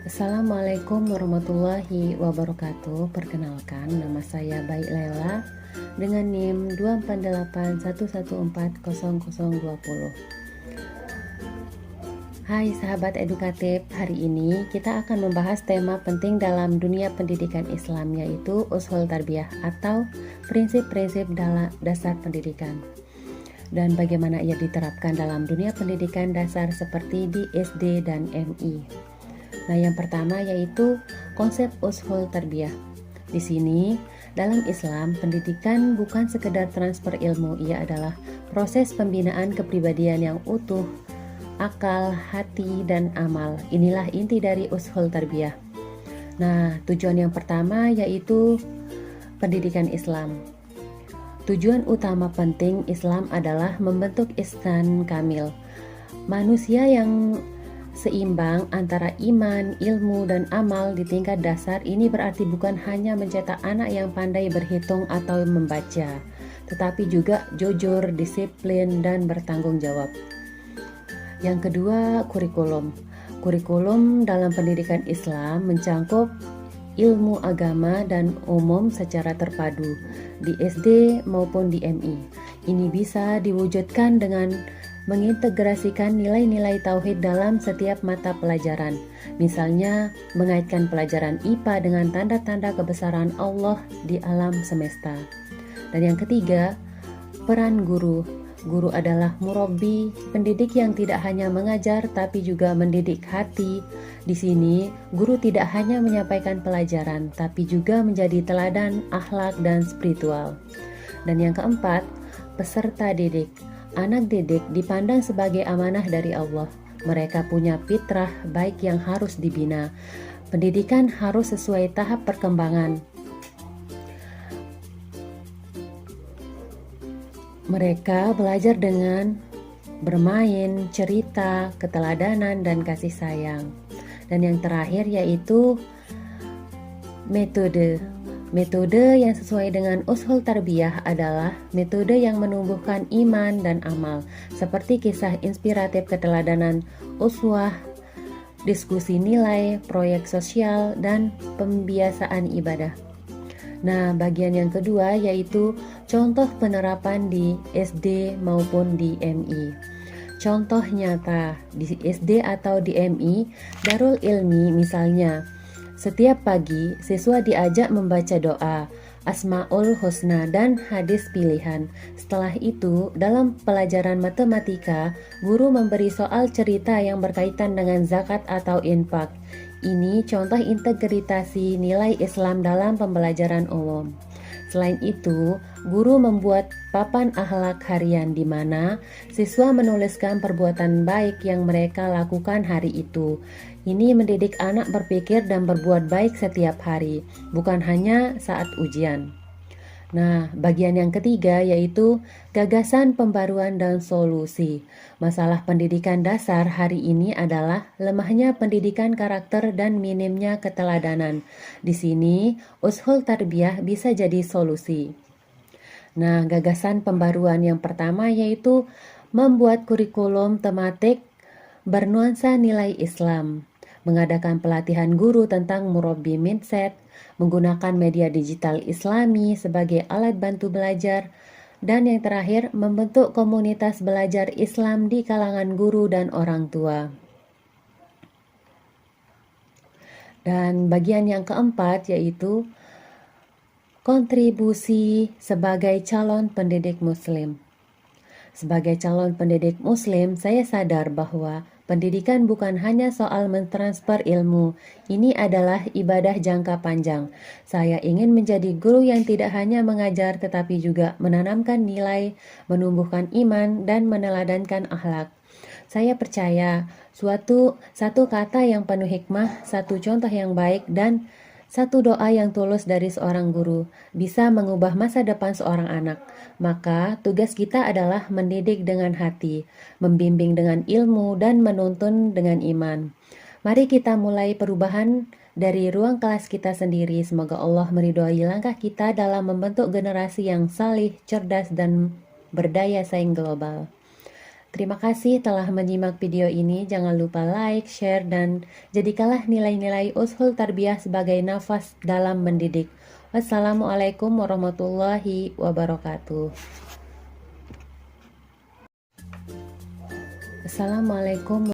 Assalamualaikum warahmatullahi wabarakatuh. Perkenalkan, nama saya Baik Lela dengan NIM 248114000. Hai sahabat edukatif, hari ini kita akan membahas tema penting dalam dunia pendidikan Islam, yaitu Ushul Tarbiyah atau prinsip-prinsip dasar pendidikan, dan bagaimana ia diterapkan dalam dunia pendidikan dasar seperti di SD dan MI. Nah, yang pertama yaitu konsep Ushul Tarbiyah. Di sini, dalam Islam, pendidikan bukan sekedar transfer ilmu, ia adalah proses pembinaan kepribadian yang utuh, akal, hati, dan amal. Inilah inti dari Ushul Tarbiyah. Nah, tujuan yang pertama yaitu pendidikan Islam. Tujuan utama penting Islam adalah membentuk insan kamil, manusia yang seimbang antara iman, ilmu, dan amal di tingkat dasar. Ini berarti bukan hanya mencetak anak yang pandai berhitung atau membaca, tetapi juga jujur, disiplin, dan bertanggung jawab. Yang kedua, kurikulum. Kurikulum dalam pendidikan Islam mencangkup ilmu agama dan umum secara terpadu di SD maupun di MI. Ini bisa diwujudkan dengan mengintegrasikan nilai-nilai tauhid dalam setiap mata pelajaran. Misalnya, mengaitkan pelajaran IPA dengan tanda-tanda kebesaran Allah di alam semesta. Dan yang ketiga, peran guru. Guru adalah murabbi, pendidik yang tidak hanya mengajar tapi juga mendidik hati. Di sini, guru tidak hanya menyampaikan pelajaran tapi juga menjadi teladan akhlak dan spiritual. Dan yang keempat, peserta didik. Anak didik dipandang sebagai amanah dari Allah. Mereka punya fitrah baik yang harus dibina. Pendidikan harus sesuai tahap perkembangan. Mereka belajar dengan bermain, cerita, keteladanan, dan kasih sayang. Dan yang terakhir yaitu metode. Metode yang sesuai dengan Ushul Tarbiyah adalah metode yang menumbuhkan iman dan amal, seperti kisah inspiratif keteladanan, uswah, diskusi nilai, proyek sosial, dan pembiasaan ibadah. Nah, bagian yang kedua yaitu contoh penerapan di SD maupun di MI. Contoh nyata di SD atau di MI, Darul Ilmi misalnya, setiap pagi siswa diajak membaca doa, Asmaul Husna, dan hadis pilihan. Setelah itu, dalam pelajaran matematika, guru memberi soal cerita yang berkaitan dengan zakat atau infak. Ini contoh integritasi nilai Islam dalam pembelajaran umum. Selain itu, guru membuat papan akhlak harian di mana siswa menuliskan perbuatan baik yang mereka lakukan hari itu. Ini mendidik anak berpikir dan berbuat baik setiap hari, bukan hanya saat ujian. Nah, bagian yang ketiga yaitu gagasan pembaruan dan solusi. Masalah pendidikan dasar hari ini adalah lemahnya pendidikan karakter dan minimnya keteladanan. Di sini, Ushul Tarbiyah bisa jadi solusi. Nah, gagasan pembaruan yang pertama yaitu membuat kurikulum tematik bernuansa nilai Islam, mengadakan pelatihan guru tentang murabbi mindset, menggunakan media digital Islami sebagai alat bantu belajar, dan yang terakhir, membentuk komunitas belajar Islam di kalangan guru dan orang tua. Dan bagian yang keempat yaitu kontribusi sebagai calon pendidik Muslim. Sebagai calon pendidik Muslim, saya sadar bahwa pendidikan bukan hanya soal mentransfer ilmu. Ini adalah ibadah jangka panjang. Saya ingin menjadi guru yang tidak hanya mengajar tetapi juga menanamkan nilai, menumbuhkan iman, dan meneladankan akhlak. Saya percaya satu kata yang penuh hikmah, satu contoh yang baik, dan satu doa yang tulus dari seorang guru bisa mengubah masa depan seorang anak. Maka tugas kita adalah mendidik dengan hati, membimbing dengan ilmu, dan menuntun dengan iman. Mari kita mulai perubahan dari ruang kelas kita sendiri. Semoga Allah meridhoi langkah kita dalam membentuk generasi yang salih, cerdas, dan berdaya saing global. Terima kasih telah menyimak video ini. Jangan lupa like, share, dan jadikanlah nilai-nilai Ushul Tarbiyah sebagai nafas dalam mendidik. Wassalamualaikum warahmatullahi wabarakatuh. Assalamualaikum